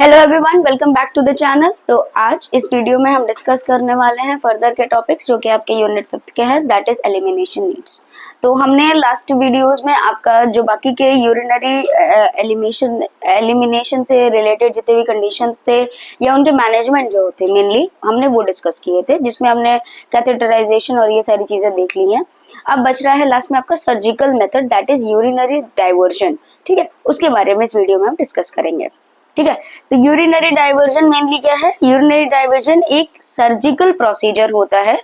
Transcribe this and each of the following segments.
Hello everyone, welcome back to the channel. तो आज इस वीडियो में हम डिस्कस करने वाले हैं फर्दर के टॉपिक्स जो कि आपके यूनिट 5 के हैं, दैट इज एलिमिनेशन नीड्स। तो हमने लास्ट वीडियोस में आपका जो बाकी के यूरिनरी एलिमिनेशन से रिलेटेड जितने भी कंडीशंस थे या उनके मैनेजमेंट जो थे मेनली हमने वो डिस्कस किए थे, जिसमें हमने कैथेटराइजेशन और ये सारी चीजें देख ली हैं। अब बच रहा है लास्ट में आपका surgical method, that is urinary diversion. ठीक है, उसके बारे में इस वीडियो में हम डिस्कस करेंगे। ठीक है, तो यूरिनरी डाइवर्जन मेनली क्या है? यूरिनरी डाइवर्जन एक सर्जिकल प्रोसीजर होता है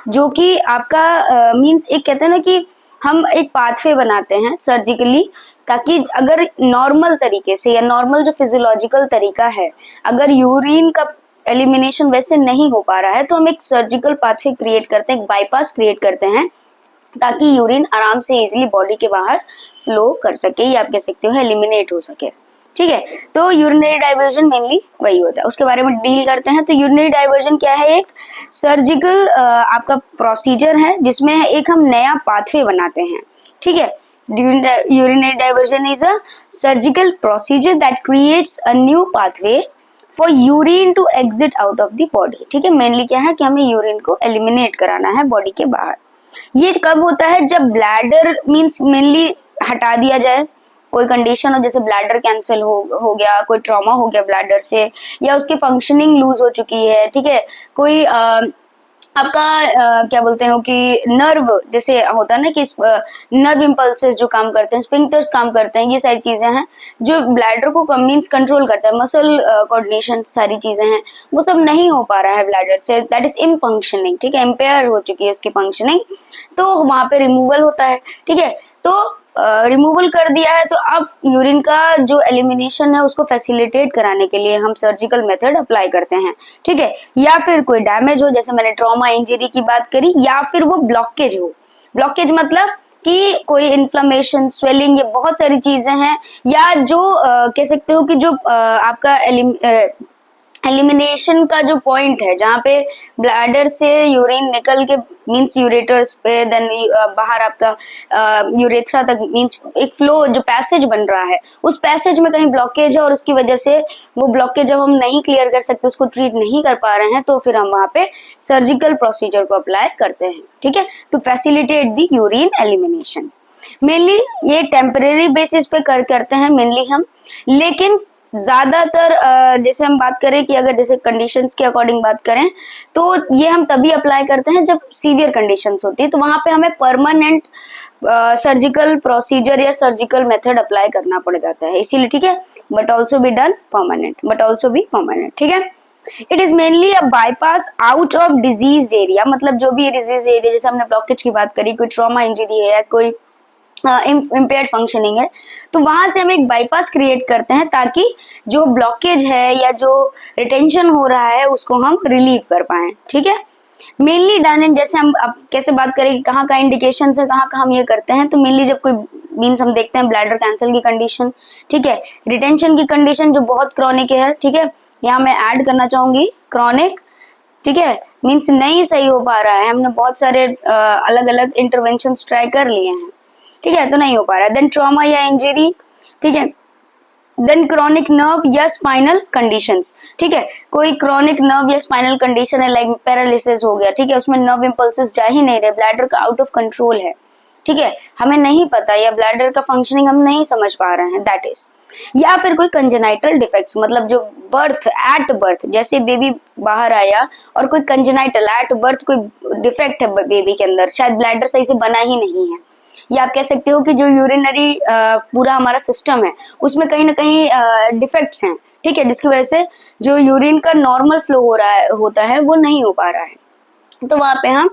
जो कि आपका मींस एक कहते हैं ना कि हम एक पाथवे बनाते हैं सर्जिकली, ताकि अगर नॉर्मल तरीके से या नॉर्मल जो फिजियोलॉजिकल तरीका है, अगर यूरिन का एलिमिनेशन वैसे नहीं हो पा रहा है तो हम एक सर्जिकल पाथवे क्रिएट करते हैं, एक बाईपास क्रिएट करते हैं, ताकि यूरिन आराम से इजिली बॉडी के बाहर फ्लो कर सके या आप कह सकते हो एलिमिनेट हो सके। ठीक है, तो यूरिनरी डाइवर्जन मेनली वही होता है, उसके बारे में डील करते हैं। तो यूरिनरी डाइवर्जन क्या है? एक सर्जिकल आपका प्रोसीजर है जिसमें एक हम नया पाथवे बनाते हैं। ठीक है, urinary diversion is a surgical procedure that creates a new pathway for urine to exit out of the body. ठीक है, मेनली क्या है कि हमें यूरिन को एलिमिनेट कराना है बॉडी के बाहर। ये कब होता है? जब ब्लैडर मींस मेनली हटा दिया जाए, कोई कंडीशन हो जैसे ब्लैडर कैंसिल हो गया, कोई ट्रॉमा हो गया ब्लैडर से, या उसकी फंक्शनिंग लूज हो चुकी है। ठीक है, कोई आपका क्या बोलते हो कि नर्व जैसे होता है ना कि नर्व इम्पल्सेस जो काम करते हैं, स्पिंक्टर्स काम करते हैं, ये सारी चीजें हैं जो ब्लैडर को मींस कंट्रोल करता है, मसल कोऑर्डिनेशन सारी चीजें हैं, वो सब नहीं हो पा रहा है ब्लैडर से, दैट इज इम फंक्शनिंग। ठीक है, इम्पेयर हो चुकी है उसकी फंक्शनिंग, तो वहां पे रिमूवल होता है। ठीक है, तो रिमूवल कर दिया है तो अब यूरिन का जो एलिमिनेशन है उसको फैसिलिटेट कराने के लिए हम सर्जिकल मेथड अप्लाई करते हैं। ठीक है, या फिर कोई डैमेज हो, जैसे मैंने ट्रॉमा इंजरी की बात करी, या फिर वो ब्लॉकेज हो। ब्लॉकेज मतलब कि कोई इन्फ्लेमेशन, स्वेलिंग, ये बहुत सारी चीजें हैं, या जो कह सकते हो कि जो आपका एलिमिनेशन का जो पॉइंट है जहाँ पे ब्लैडर से यूरिन निकल के मींस यूरेटर्स पे देन बाहर आपका यूरेथ्रा तक मींस एक फ्लो जो पैसेज बन रहा है, उस पैसेज में कहीं ब्लॉकेज है और उसकी वजह से वो ब्लॉकेज जब हम नहीं क्लियर कर सकते, उसको ट्रीट नहीं कर पा रहे हैं, तो फिर हम वहाँ पे सर्जिकल प्रोसीजर को अप्लाई करते हैं। ठीक है, to facilitate the urine elimination. Mainly ये टेम्परेरी बेसिस पे करते हैं मेनली हम, लेकिन ज्यादातर जैसे हम बात करें कि अगर जैसे कंडीशंस के अकॉर्डिंग बात करें तो ये हम तभी अप्लाई करते हैं जब सीवियर कंडीशंस होती है, तो वहां पे हमें परमानेंट सर्जिकल प्रोसीजर या सर्जिकल मेथड अप्लाई करना पड़ जाता है, इसीलिए। ठीक है, but also be done permanent, but also be permanent. ठीक है, it is mainly a bypass out of disease area, मतलब जो भी डिजीज एरिया, जैसे हमने ब्लॉकेज की बात करी, कोई ट्रॉमा इंजरी है या कोई इम्पेयर्ड फंक्शनिंग है, तो वहां से हम एक बाईपास क्रिएट करते हैं ताकि जो ब्लॉकेज है या जो रिटेंशन हो रहा है उसको हम रिलीव कर पाए। ठीक है, मेनली डन इन, जैसे हम अब कैसे बात करें कि कहाँ कहाँ इंडिकेशन है, कहाँ कहाँ हम ये करते हैं, तो मेनली जब कोई मीन्स हम देखते हैं ब्लैडर कैंसर की कंडीशन, ठीक है, रिटेंशन की कंडीशन जो बहुत क्रॉनिक है। ठीक है, यहाँ मैं ऐड करना चाहूंगी क्रॉनिक। ठीक है, मीन्स नहीं सही हो पा रहा है, हमने बहुत सारे अलग अलग इंटरवेंशन ट्राई कर लिए हैं, ठीक है, तो नहीं हो पा रहा है। देन ट्रॉमा या इंजरी, ठीक है, देन क्रॉनिक नर्व या स्पाइनल कंडीशंस। ठीक है, कोई क्रॉनिक नर्व या स्पाइनल कंडीशन है, लाइक पैरालिसिस हो गया, ठीक है, उसमें नर्व इंपल्सेस जा ही नहीं रहे, ब्लैडर का आउट ऑफ कंट्रोल है, ठीक है, हमें नहीं पता, या ब्लैडर का फंक्शनिंग हम नहीं समझ पा रहे हैं, दैट इज। या फिर कोई कंजेनाइटल डिफेक्ट्स, मतलब जो बर्थ एट बर्थ, जैसे बेबी बाहर आया और कोई कंजेनाइटल एट बर्थ कोई डिफेक्ट है बेबी के अंदर, शायद ब्लैडर सही से बना ही नहीं है, या आप कह सकते हो कि जो यूरिनरी पूरा हमारा सिस्टम है उसमें कहीं ना कहीं डिफेक्ट्स हैं। ठीक है, जिसकी वजह से जो यूरिन का नॉर्मल फ्लो होता है वो नहीं हो पा रहा है, तो वहां पे हम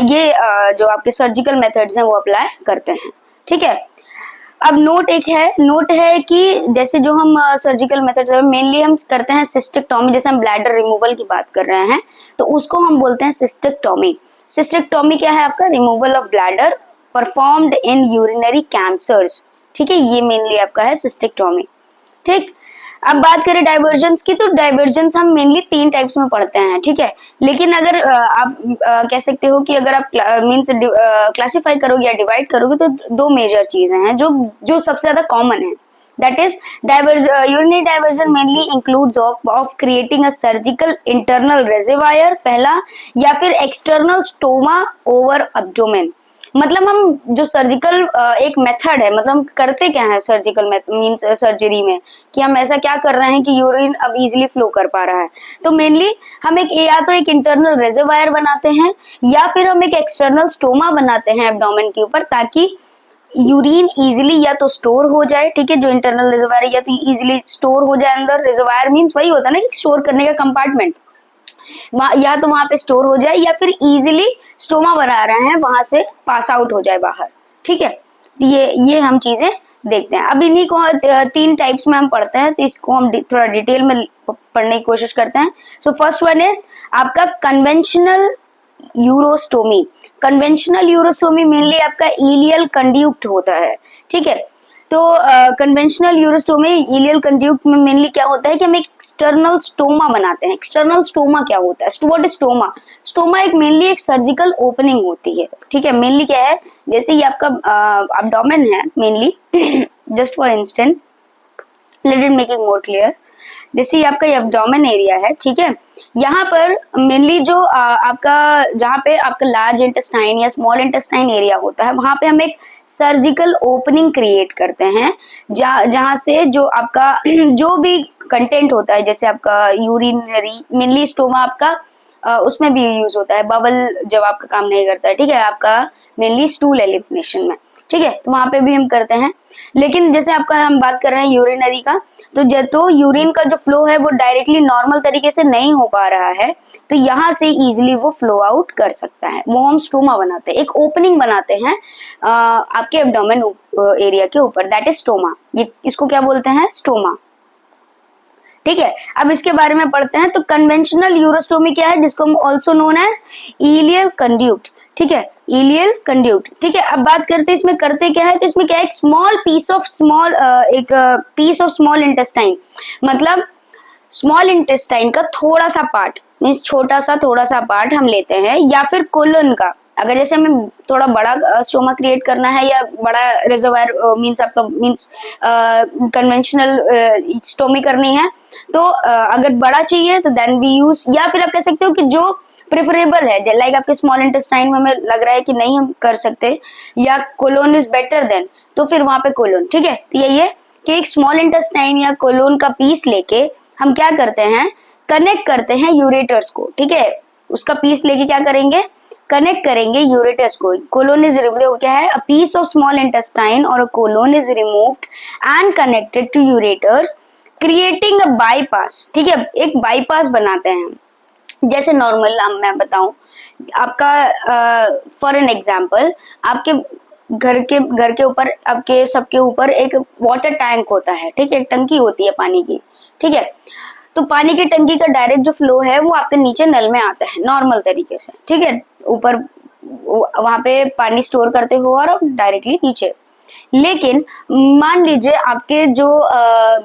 ये जो आपके सर्जिकल मेथड्स हैं वो अप्लाई करते हैं। ठीक है, अब नोट है कि जैसे जो हम सर्जिकल मेथड्स मेनली हम करते हैं सिस्टेक्टोमी, जैसे हम ब्लैडर रिमूवल की बात कर रहे हैं तो उसको हम बोलते हैं सिस्टेक्टोमी। सिस्टेक्टोमी क्या है? आपका removal of bladder performed in urinary cancers. ठीक है, ये मेनली आपका है सिस्टेक्टोमी। ठीक, अब बात करें डाइवर्जेंस की, तो डाइवर्जेंस हम मेनली 3 टाइप्स में पढ़ते हैं। ठीक है, लेकिन अगर आप कह सकते हो कि अगर आप मीन्स क्लासिफाई करोगे या डिवाइड करोगे तो 2 मेजर चीजें हैं जो सबसे ज्यादा कॉमन है। That is, urinary diversion mainly includes of creating a surgical internal reservoir पहला, या फिर external stoma over abdomen। मतलब हम जो सर्जिकल एक मेथड है, मतलब हम करते क्या है सर्जिकल मीन्स सर्जरी में, कि हम ऐसा क्या कर रहे हैं कि यूरिन अब इजीली फ्लो कर पा रहा है। तो मेनली हम एक या तो एक इंटरनल रिजर्वायर बनाते हैं या फिर हम एक एक्सटर्नल स्टोमा बनाते हैं एब्डोमेन के ऊपर, ताकि यूरिन इजीली या तो स्टोर हो जाए, ठीक है, जो इंटरनल रिजर्वायर या तो इजीली स्टोर हो जाए अंदर। रिजर्वायर मीन्स वही होता है ना कि स्टोर करने का कंपार्टमेंट, या तो वहां पे स्टोर हो जाए या फिर इजीली स्टोमा बना रहे हैं वहां से पास आउट हो जाए बाहर, ठीक है। ये हम चीजें देखते हैं। अब इन्हीं को 3 टाइप्स में हम पढ़ते हैं, तो इसको हम थोड़ा डिटेल में पढ़ने की कोशिश करते हैं। सो फर्स्ट वन इज आपका कन्वेंशनल यूरोस्टोमी। कन्वेंशनल यूरोस्टोमी मेनली आपका इलियल कंड्यूक्ट होता है, ठीक है। तो कन्वेंशनल यूरोस्टोमी इलियल कंड्यूक्ट में मेनली क्या होता है कि हम एक एक्सटर्नल स्टोमा बनाते हैं। एक्सटर्नल स्टोमा क्या होता है? What is stoma? स्टोमा एक मेनली एक सर्जिकल ओपनिंग होती है, ठीक है। मेनली क्या है, जैसे ये आपका एब्डोमेन है mainly, just for instant let it make it more clear. जैसे ये आपका एब्डोमेन एरिया है, ठीक है। यहाँ पर मेनली जो आपका जहाँ पे आपका लार्ज इंटेस्टाइन या स्मॉल इंटेस्टाइन एरिया होता है, वहां पे हम एक सर्जिकल ओपनिंग क्रिएट करते हैं, जहाँ से जो आपका जो भी कंटेंट होता है, जैसे आपका यूरिनरी मेनली स्टोमा आपका उसमें भी यूज होता है, बबल जब आपका काम नहीं करता है, ठीक है, आपका मेनली स्टूल एलिमिनेशन में, ठीक है, तो वहां पे भी हम करते हैं। लेकिन जैसे आपका हम बात कर रहे हैं यूरिनरी का, तो यूरिन का जो फ्लो है वो डायरेक्टली नॉर्मल तरीके से नहीं हो पा रहा है, तो यहाँ से इजीली वो फ्लो आउट कर सकता है, वो हम स्टोमा बनाते हैं, एक ओपनिंग बनाते हैं आपके एब्डोमेन एरिया के ऊपर, दैट इज स्टोमा। ये इसको क्या बोलते हैं? स्टोमा, ठीक है। अब इसके बारे में पढ़ते हैं। तो कन्वेंशनल यूरोस्टोमी क्या है, जिसको हम ऑल्सो नोन एज इलियल कंड्यूक्ट, ठीक है, इलियल कंड्यूक्ट, ठीक है। अब बात करते हैं इसमें करते क्या है, तो इसमें क्या है, एक पीस ऑफ स्मॉल इंटेस्टाइन, मतलब स्मॉल इंटेस्टाइन का थोड़ा सा पार्ट, मीन्स छोटा सा थोड़ा सा पार्ट हम लेते हैं, या फिर कोलन का, अगर जैसे हमें थोड़ा बड़ा स्टोमा क्रिएट करना है या बड़ा रिजर्वायर मीन्स आपका मीन्स कन्वेंशनल स्टोमी करनी है, तो अगर बड़ा चाहिए तो देन वी यूज, या फिर आप कह सकते हो कि जो प्रेफरेबल है, लाइक आपके स्मॉल इंटेस्टाइन में हमें लग रहा है कि नहीं हम कर सकते, या कोलोन इज बेटर देन, तो फिर वहां पे कोलोन, ठीक है। तो यही है कि एक स्मॉल इंटेस्टाइन या कोलोन का पीस लेके हम क्या करते हैं, कनेक्ट करते हैं यूरेटर्स को, ठीक है। उसका पीस लेके क्या करेंगे, कनेक्ट करेंगे यूरेटर्स को। कोलोन इज क्या है, a piece of small intestine और a colon is removed and connected to ureters creating a bypass, ठीक है, एक बाईपास बनाते हैं। जैसे नॉर्मल मैं बताऊं आपका, फॉर एन एग्जांपल, आपके घर के ऊपर, आपके सबके ऊपर एक वाटर टैंक होता है, ठीक है, एक टंकी होती है पानी की, ठीक है। तो पानी की टंकी का डायरेक्ट जो फ्लो है वो आपके नीचे नल में आता है नॉर्मल तरीके से, ठीक है, ऊपर वहां पे पानी स्टोर करते हो और डायरेक्टली नीचे। लेकिन मान लीजिए आपके जो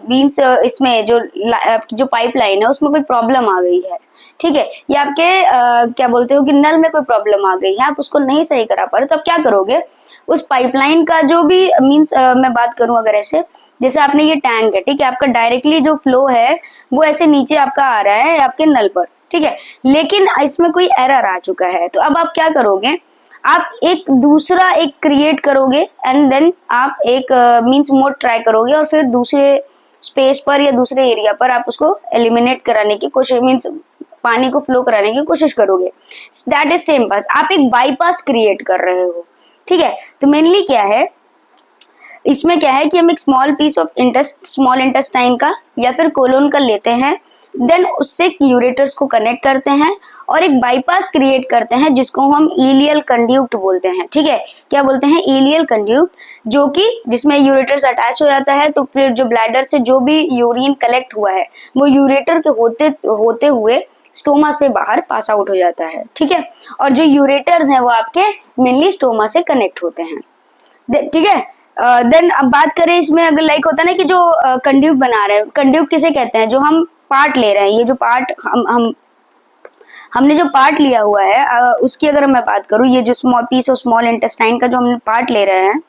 बीन्स इसमें जो आपकी जो पाइपलाइन है उसमें कोई प्रॉब्लम आ गई है, ठीक है, या आपके क्या बोलते हो कि नल में कोई प्रॉब्लम आ गई है, आप उसको नहीं सही करा पा रहे, तो आप क्या करोगे, उस पाइपलाइन का जो भी मीन्स मैं बात करूं अगर ऐसे, जैसे आपने ये टैंक है, ठीक है, आपका डायरेक्टली जो फ्लो है वो ऐसे नीचे आपका आ रहा है आपके नल पर, ठीक है, लेकिन इसमें कोई एरर आ चुका है, तो अब आप क्या करोगे, आप एक दूसरा एक क्रिएट करोगे एंड देन आप एक मीन्स मोड ट्राई करोगे, और फिर दूसरे स्पेस पर या दूसरे एरिया पर आप उसको एलिमिनेट कराने की कोशिश, मीन्स पानी को फ्लो कराने की कोशिश करोगे। दैट इज सेम पास, आप एक बाईपास क्रिएट कर रहे हो, ठीक है। तो मेनली क्या है इसमें, क्या है कि हम एक small piece of small intestine का या फिर कोलोन का लेते हैं, देन उससे यूरेटर्स को कनेक्ट करते हैं और एक बाईपास क्रिएट करते हैं, जिसको हम इलियल कंड्यूक्ट बोलते हैं, ठीक है। क्या बोलते हैं? इलियल कंड्यूक्ट, जो कि जिसमें यूरेटर्स अटैच हो जाता है, तो फिर जो ब्लैडर से जो भी यूरिन कलेक्ट हुआ है वो यूरेटर के होते हुए स्टोमा से बाहर पास आउट हो जाता है, ठीक है। और जो यूरेटर्स हैं वो आपके मेनली स्टोमा से कनेक्ट होते हैं, ठीक है। देन अब बात करें इसमें, अगर लाइक होता है ना कि जो कंड्यूक्ट बना रहे हैं, कंड्यूक्ट किसे कहते हैं, जो हम पार्ट ले रहे हैं, ये जो पार्ट हमने जो पार्ट लिया हुआ है उसकी अगर मैं बात करूं, ये जो small piece of small intestine का जो हमने पार्ट ले रहे हैं,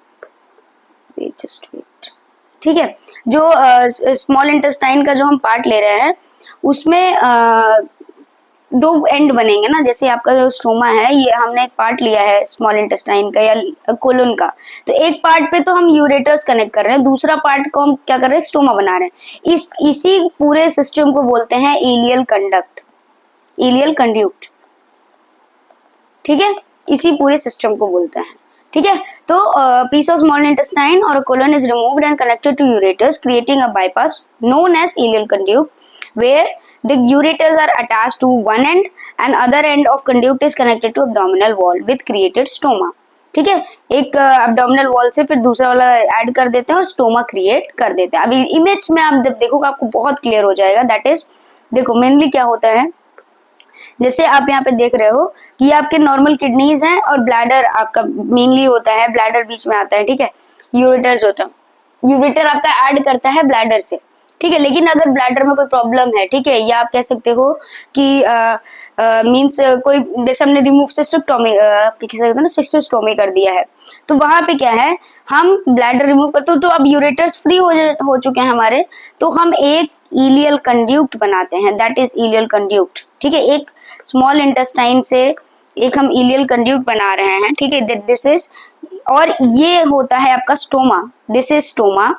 जस्ट वेट, ठीक है। जो स्मॉल इंटेस्टाइन का जो हम पार्ट ले रहे हैं उसमें दो एंड बनेंगे ना, जैसे आपका जो स्टोमा है ये हमने एक पार्ट लिया है स्मॉल इंटेस्टाइन का या कोलन का, तो एक पार्ट पे तो हम यूरेटर्स कनेक्ट कर रहे हैं, दूसरा पार्ट को हम क्या कर रहे हैं, स्टोमा बना रहे हैं। इसी पूरे सिस्टम को बोलते हैं इलियल कंडक्ट, इलियल कंड्यूक्ट, ठीक है, इसी पूरे सिस्टम को बोलते हैं, ठीक है। तो पीस ऑफ स्मॉल इंटेस्टाइन और colon is removed and connected to ureters creating a bypass known as ileal conduit where the ureters are attached to one end and other end of conduct is connected to abdominal wall with created stoma, ठीक है। एक abdominal wall से फिर दूसरा वाला add कर देते हैं और स्टोमा क्रिएट कर देते हैं। अभी इमेज में आप जब देखोगे आपको बहुत क्लियर हो जाएगा। दैट इज, देखो मेनली क्या होता है, जैसे आप यहाँ पे देख रहे हो कि आपके नॉर्मल किडनीज हैं और ब्लैडर आपका मेनली होता है, ब्लैडर बीच में आता है, ठीक है, यूरेटर्स होता है, यूरेटर आपका ऐड करता है ब्लैडर से, ठीक है। लेकिन अगर ब्लैडर में कोई प्रॉब्लम है, ठीक है, या आप कह सकते हो कि मींस कोई, जैसे हमने रिमूव सिस्टोटॉमी कह सकते हैं ना, सिस्टोस्टोमी कर दिया है, तो वहां पे क्या है, हम ब्लैडर रिमूव करते हो तो अब यूरेटर्स फ्री हो चुके हैं हमारे, तो हम एक इलियल कंड्यूक्ट बनाते हैं, दैट इज इलियल कंड्यूक्ट, ठीक है। एक स्मॉल इंटेस्टाइन से एक हम इलियल कंड्यूक्ट बना रहे हैं, ठीक है, दिस इज, और ये होता है आपका स्टोमा, दिस इज स्टोमा,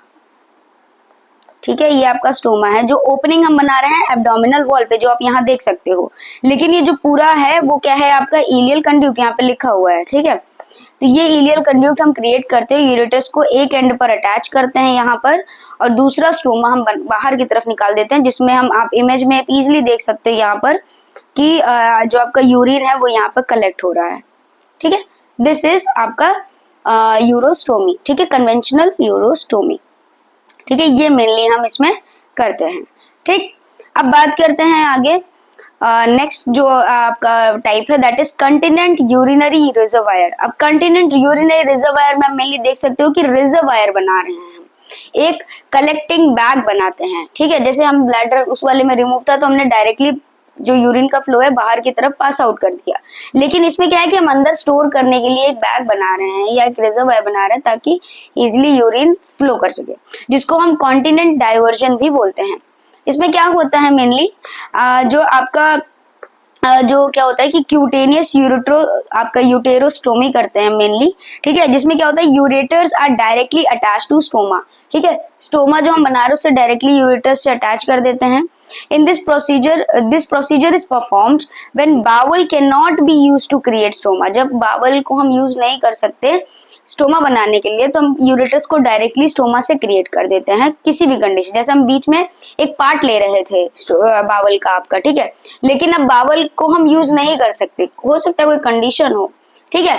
ठीक है, ये आपका स्टोमा है। जो ओपनिंग हम बना रहे हैं एब्डोमिनल वॉल पे, जो आप यहाँ देख सकते हो, लेकिन ये जो पूरा है वो क्या है, आपका इलियल कंड्यूक्ट, यहाँ पे लिखा हुआ है, ठीक है। तो ये इलियल कंड्यूक्ट हम क्रिएट करते हैं, यूरेटर्स को एक एंड पर अटैच करते हैं यहाँ पर, और दूसरा स्टोमा हम बाहर की तरफ निकाल देते हैं, जिसमें हम, आप इमेज में इजीली देख सकते हैं यहाँ पर कि जो आपका यूरिन है वो यहाँ पर कलेक्ट हो रहा है, ठीक है। दिस इज आपका यूरोस्टोमी, ठीक है, कन्वेंशनल यूरोस्टोमी, ठीक है, ये मेनली हम इसमें करते हैं, ठीक। अब बात करते हैं आगे, नेक्स्ट जो आपका टाइप है that is continent urinary reservoir. अब कंटिनेंट यूरिनरी रिजर्वायर में आप मेनली देख सकते हो कि रिजर्वायर बना रहे हैं, एक कलेक्टिंग बैग बनाते हैं, ठीक है। जैसे हम ब्लैडर उस वाले में रिमूव था तो हमने डायरेक्टली जो यूरिन का फ्लो है बाहर की तरफ पास आउट कर दिया, लेकिन इसमें क्या है कि हम अंदर स्टोर करने के लिए एक बैग बना रहे हैं या एक रिजर्वायर बना रहे हैं ताकि इजिली यूरिन फ्लो कर सके, जिसको हम कॉन्टिनेंट डाइवर्जन भी बोलते हैं। इसमें क्या होता है मेनली, जो आपका जो क्या होता है कि क्यूटेनियस आपका यूटेरोस्टोमी करते हैं मेनली, ठीक है, जिसमें क्या होता है, ureters are directly attach to stoma, ठीक है, स्टोमा जो हम बना रहे हैं उससे डायरेक्टली यूरेटर्स से अटैच कर देते हैं। In this procedure is performed when bowel cannot be used to create stoma। जब बावल को हम यूज नहीं कर सकते स्टोमा बनाने के लिए तो हम यूरेटर्स को डायरेक्टली स्टोमा से क्रिएट कर देते हैं किसी भी कंडीशन। जैसे हम बीच में एक पार्ट ले रहे थे बावल का आपका, ठीक है, लेकिन अब बावल को हम यूज नहीं कर सकते, हो सकता है कोई कंडीशन हो, ठीक है,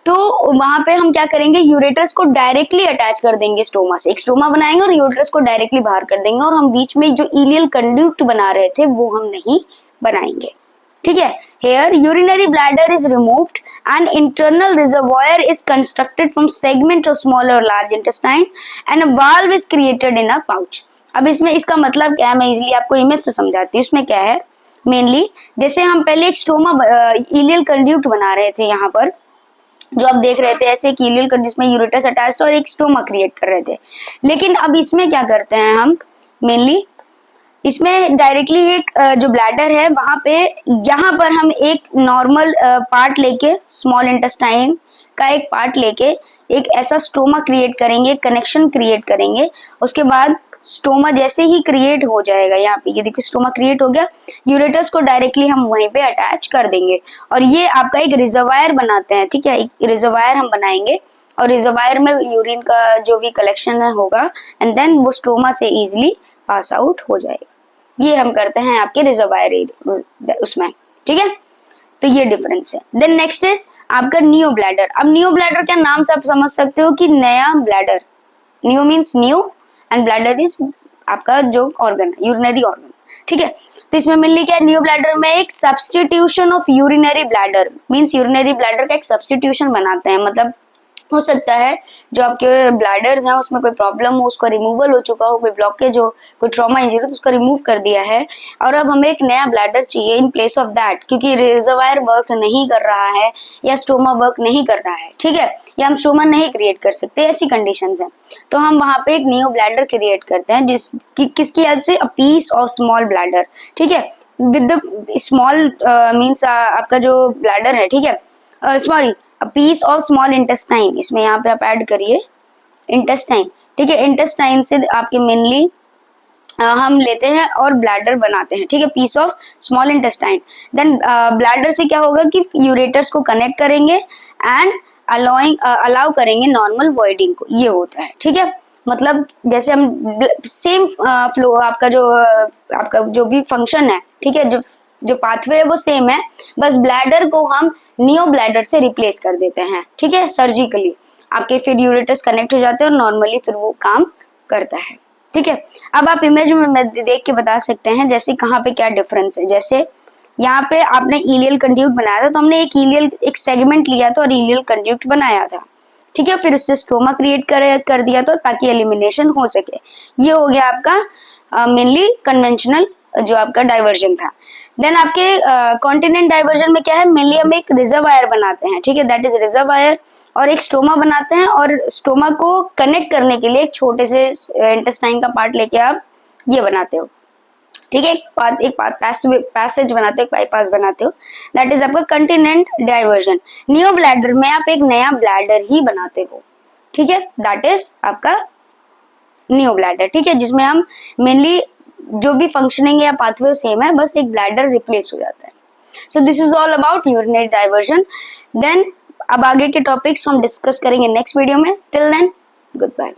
तो वहां पे हम क्या करेंगे, यूरेटर्स को डायरेक्टली अटैच कर देंगे स्टोमा से, एक स्टोमा बनाएंगे और यूरेटर्स को डायरेक्टली बाहर कर देंगे, और हम बीच में जो इलियल कंड्यूक्ट बना रहे थे वो हम नहीं बनाएंगे, ठीक है। Here urinary bladder is removed and internal reservoir is constructed from segment of small or large intestine and a valve is created in a pouch। अब इसमें इसका मतलब क्या है, मैं इजीली आपको इमेज से समझाती हूँ। इसमें क्या है मेनली, जैसे हम पहले एक स्टोमा इलियल कंड्यूक्ट बना रहे थे, यहाँ पर जो आप देख रहे थे ऐसे एक इलियल कंड्यूक्ट जिसमें यूरेटस अटैच्ड और एक स्टोमा क्रिएट कर रहे थे, लेकिन अब इसमें क्या करते हैं हम मेनली, इसमें डायरेक्टली एक जो ब्लैडर है वहां पे, यहाँ पर हम एक नॉर्मल पार्ट लेके, स्मॉल इंटेस्टाइन का एक पार्ट लेके एक ऐसा स्टोमा क्रिएट करेंगे, कनेक्शन क्रिएट करेंगे, उसके बाद स्टोमा जैसे ही क्रिएट हो जाएगा, यहाँ पे ये देखो स्टोमा क्रिएट हो गया, यूरेटस को डायरेक्टली हम वहीं पे अटैच कर देंगे और ये आपका एक रिजर्वायर बनाते हैं, ठीक है, एक रिजर्वायर हम बनाएंगे और रिजर्वायर में यूरिन का जो भी कलेक्शन है होगा एंड देन वो स्टोमा से इजिली पास आउट हो जाएगा। ये हम करते हैं आपके रिजर्वायर उसमें, ठीक है, तो ये डिफरेंस है। देन नेक्स्ट इज आपका नियो ब्लैडर। अब नियो ब्लैडर के नाम से आप समझ सकते हो कि नया bladder, neo means new and bladder is आपका जो ऑर्गन है, यूरिनरी ऑर्गन, ठीक है। तो इसमें मिलने क्या है, न्यू ब्लैडर में एक substitution of urinary bladder means urinary bladder का एक सब्स्टिट्यूशन बनाते हैं, मतलब हो सकता है जो आपके ब्लैडर्स हैं उसमें कोई प्रॉब्लम हो, उसका रिमूवल हो चुका हो, कोई ब्लॉकेज हो, कोई ट्रॉमा इंजरी तो उसका रिमूव कर दिया है और अब हमें एक नया ब्लैडर चाहिए इन प्लेस ऑफ दैट, क्योंकि रिजर्वायर वर्क नहीं कर रहा है या स्टोमा वर्क नहीं कर रहा है, ठीक है, या हम स्टोमा नहीं क्रिएट कर सकते, ऐसी कंडीशंस हैं। तो हम वहां पे एक न्यू ब्लैडर क्रिएट करते हैं किसकी हेल्प से, a piece of small bladder, ठीक है, विद द स्मॉल मीन्स आपका जो ब्लैडर है, ठीक है, sorry, piece of small intestine, इसमें यहाँ पे आप ऐड करिए इंटेस्टाइन, ठीक है, इंटेस्टाइन से आपके मेनली हम लेते हैं और ब्लैडर बनाते हैं, ठीक है, piece of small intestine. Then bladder से क्या होगा कि यूरेटर्स को कनेक्ट करेंगे एंड अलाउ करेंगे नॉर्मल वॉइडिंग को, ये होता है, ठीक है। मतलब जैसे हम सेम फ्लो आपका जो भी फंक्शन है, ठीक है, जो पाथवे है वो सेम है, बस ब्लैडर को हम नियो ब्लैडर से रिप्लेस कर देते हैं, ठीक है, सर्जिकली आपके फिर यूरेटर्स कनेक्ट हो जाते हैं और नॉर्मली फिर वो काम करता है, ठीक है। अब आप इमेज में देख के बता सकते हैं जैसे कहाँ पे क्या डिफरेंस है। जैसे यहाँ पे आपने इलियल कंड्यूक्ट बनाया था, तो हमने एक सेगमेंट लिया था और इलियल कंड्यूक्ट बनाया था, ठीक है, फिर उससे स्टोमा क्रिएट कर दिया तो ताकि एलिमिनेशन हो सके। ये हो गया आपका मेनली कन्वेंशनल जो आपका डाइवर्जन था। देन आपके कॉन्टिनेंट डाइवर्जन में क्या है, मेनली हम एक रिजर्वायर बनाते हैं, ठीक है, दैट इज रिजर्वायर, और एक स्टोमा बनाते हैं और स्टोमा को कनेक्ट करने के लिए एक छोटे से इंटेस्टाइन का पार्ट लेके आप ये बनाते हो, ठीक है, एक पैसेज बनाते हो, एक बाईपास बनाते हो, दैट इज आपका कंटिनेंट डाइवर्जन। नियो ब्लैडर में आप एक नया ब्लैडर ही बनाते हो, ठीक है, दैट इज आपका नियो ब्लैडर, ठीक है, जिसमें हम मेनली जो भी फंक्शनिंग या पाथवे सेम है, बस एक ब्लैडर रिप्लेस हो जाता है। So this is all about urinary diversion. Then अब आगे के टॉपिक्स हम डिस्कस करेंगे नेक्स्ट वीडियो में। Till then good bye.